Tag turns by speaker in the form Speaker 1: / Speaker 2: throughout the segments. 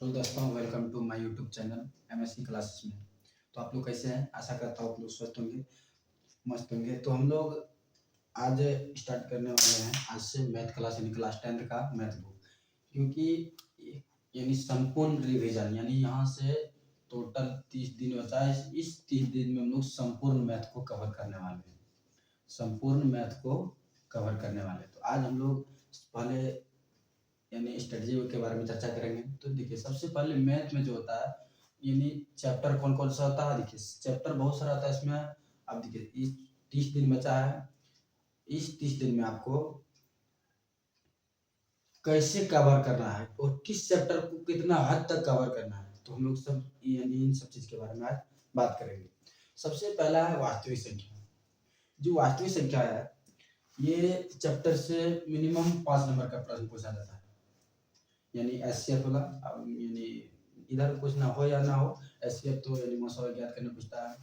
Speaker 1: Hello दोस्तों, welcome to my YouTube channel MSc classes में। तो आप लोग कैसे हैं? आशा करता हूँ आप लोग स्वस्थ होंगे, मस्त होंगे। तो हम लोग आज स्टार्ट करने वाले हैं आज से मैथ क्लास यानी क्लास 10th का मैथ बुक, क्योंकि यानी संपूर्ण रिवीजन यानी यहाँ से टोटल 30 दिन बचा है। इस 30 दिन में हम लोग संपूर्ण मैथ को कवर करने वाले हैं, संपूर्ण मैथ को कवर करने वाले हैं। तो आज हम लोग पहले यानी स्ट्रेटजी के बारे में चर्चा करेंगे। तो देखिए, सबसे पहले मैथ में जो होता है यानी चैप्टर कौन कौन सा होता है। देखिए, चैप्टर बहुत सारा होता है इसमें। अब देखिए, इस 30 दिन बचा है। इस 30 दिन में आपको कैसे कवर करना है और किस चैप्टर को कितना हद तक कवर करना है, तो हम लोग सब यानी इन सब चीज के बारे में आज बात करेंगे। सबसे पहला है वास्तविक संख्या। जो वास्तविक संख्या है, ये चैप्टर से मिनिमम 5 नंबर का प्रश्न पूछा जाता है। यानी एचसीएफ वाला, यानी इधर कुछ ना हो या ना हो, एचसीएफ तो यानी मौसा ज्ञात करने पूछता है।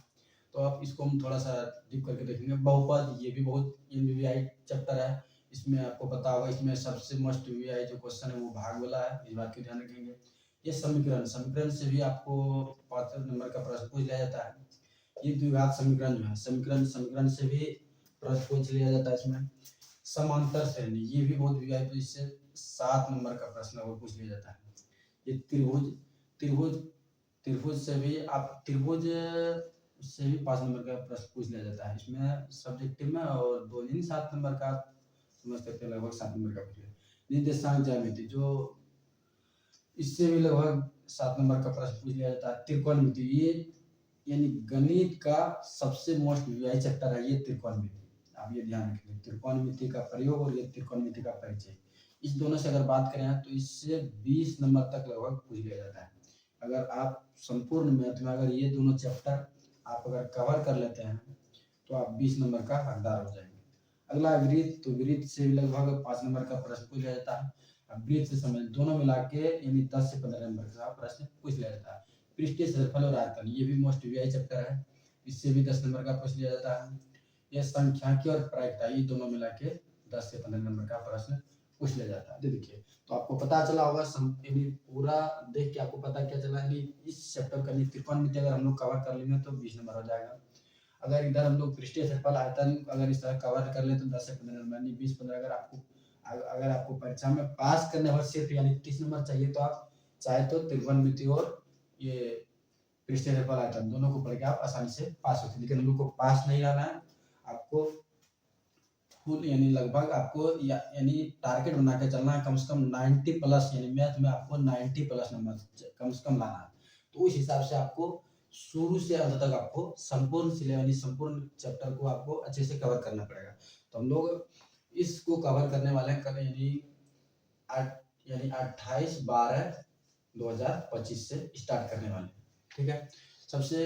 Speaker 1: तो आप इसको हम थोड़ा सा डीप करके देखेंगे। बहुपद, ये भी बहुत वीवीआई चैप्टर है। इसमें आपको पता होगा, इसमें सबसे मोस्ट वीवीआई जो क्वेश्चन है वो भाग वाला है, इस बात की ध्यान रखेंगे। ये समीकरण, समीकरण से भी आपको 5 नंबर का प्रश्न पूछ लिया जाता है। ये द्विघात समीकरण जो है, समीकरण समीकरण से भी प्रश्न पूछ लिया जाता है इसमें। समांतर श्रेणी, ये भी बहुत वीवीआई, तो इससे 7 नंबर का प्रश्न वो पूछ लिया जाता है। ये त्रिभुज, त्रिभुज त्रिभुज से भी आप त्रिभुज से भी 5 नंबर का प्रश्न पूछ लिया जाता है इसमें सब्जेक्टिव में, और 2 नहीं 7 नंबर का समझ सकते हैं, लगभग 7 नंबर का पूछ लिया। निर्देशांक ज्यामिति, जो इससे भी लगभग 7 नंबर का प्रश्न पूछ लिया जाता है। त्रिकोणमिति, ये यानी गणित का सबसे मोस्ट वीवीआई चैप्टर है ये त्रिकोणमिति। आप ये ध्यान रखिए, त्रिकोणमिति का प्रयोग और ये त्रिकोणमिति का परिचय, इस दोनों से अगर बात करें तो इससे 20 नंबर तक लगभग पूछ लिया जाता है। अगर आप संपूर्ण मैथ में अगर ये दोनों चैप्टर आप अगर कवर कर लेते हैं तो आप 20 नंबर का हकदार हो जाएंगे। अगला वृत्त, तो वृत्त से भी लगभग 5 नंबर का प्रश्न पूछ लिया जाता है। अब वृत्त से समय दोनों मिला के यानी 10 से 15 नंबर का प्रश्न पूछ लिया जाता है। पृष्ठीय क्षेत्रफल और आयतन, ये भी मोस्ट वीवीआई चैप्टर है, इससे भी 10 नंबर का पूछ लिया जाता है। यह सांख्यिकी और प्रायिकता, ये दोनों मिला के 10 से 15 नंबर का प्रश्न पूछ लिया जाता है। देखिए, तो आपको पता चला होगा, यानी पूरा देख के आपको पता क्या चला, यानी इस चैप्टर का त्रिकोणमिति अगर हम लोग कवर कर लेंगे तो 20 नंबर हो जाएगा। अगर इधर हम लोग पृष्ठीय क्षेत्रफल आयतन अगर इस तरह कवर कर ले तो 10 से 15 नंबर यानी 20-15। अगर आपको परीक्षा में पास करने पर सिर्फ यानी 30 नंबर चाहिए, तो आप चाहे तो त्रिकोणमिति और ये पृष्ठीय क्षेत्रफल आयतन दोनों को पढ़ के आप आसानी से पास होते हैं। लेकिन हम लोग को पास नहीं रहना है, आपको फुल यानी लगभग आपको यानी टारगेट बना के चलना है, कम से कम 90 प्लस, यानी मैथ में आपको 90 प्लस नंबर कम से कम लाना है। तो उस हिसाब से आपको शुरू से अंत तक आपको संपूर्ण सिलेबस यानी संपूर्ण चैप्टर को आपको अच्छे से कवर करना पड़ेगा। तो हम लोग इसको कवर करने वाले हैं कल यानी 28/12/2025 से स्टार्ट करने वाले हैं। ठीक है, सबसे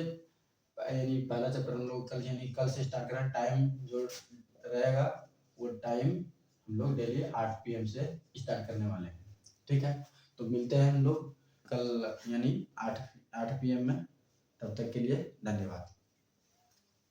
Speaker 1: यानी पहला चैप्टर हम लोग कल यानी कल से स्टार्ट करें। टाइम जो रहेगा वो टाइम हम लोग डेली 8 PM से स्टार्ट करने वाले हैं। ठीक है, तो मिलते हैं हम लोग कल यानी 8 PM में। तब तक के लिए धन्यवाद।